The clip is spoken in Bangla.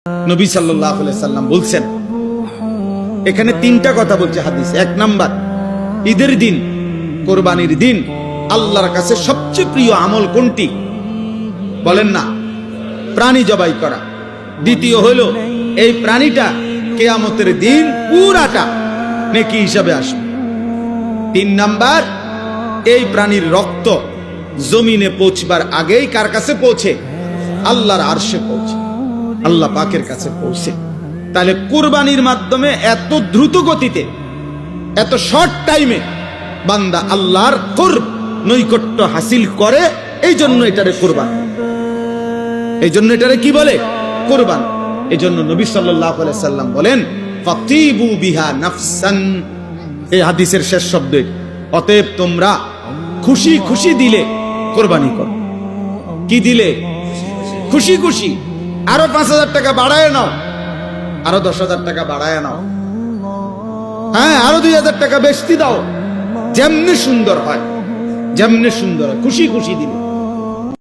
নবী সাল্লাল্লাহু আলাইহি সাল্লাম বলছেন, এখানে তিনটা কথা বলছে হাদিস। এক নাম্বার, ঈদের দিন, কোরবানির দিন আল্লাহর কাছে সবচেয়ে প্রিয় আমল কোনটি? বলেন না, প্রাণী জবাই করা। দ্বিতীয় হলো, এই প্রাণীটা কিয়ামতের দিন পুরাটা নেকি হিসাবে আসবে। তিন নাম্বার, এই প্রাণীর রক্ত জমিনে পৌঁছবার আগেই কার কাছে পৌঁছে? আল্লাহর আরশে পৌঁছে, আল্লাহ পাকের কাছে পৌঁছে। তাহলে কুরবানির মাধ্যমে এত দ্রুত গতিতে, এত শর্ট টাইমে বান্দা আল্লাহর কুরব, নৈকট্য হাসিল করে। এই জন্য এটারে কুরবান, এই জন্য এটারে কি বলে? কুরবান। এই জন্য নবী সাল্লাল্লাহু আলাইহি সাল্লাম বলেন, ফাতিবু বিহা নাফসান। এই হাদিসের শেষ শব্দ, অতএব তোমরা খুশি খুশি দিলে কোরবানি করো। কি দিলে? খুশি খুশি। আরো 5,000 টাকা বাড়ায় নাও, আরো 10,000 টাকা বাড়ায় নাও, হ্যাঁ আরো 2,000 টাকা বেশি দাও। যেমনি সুন্দর হয়, যেমনি সুন্দর হয়, খুশি খুশি দিলে।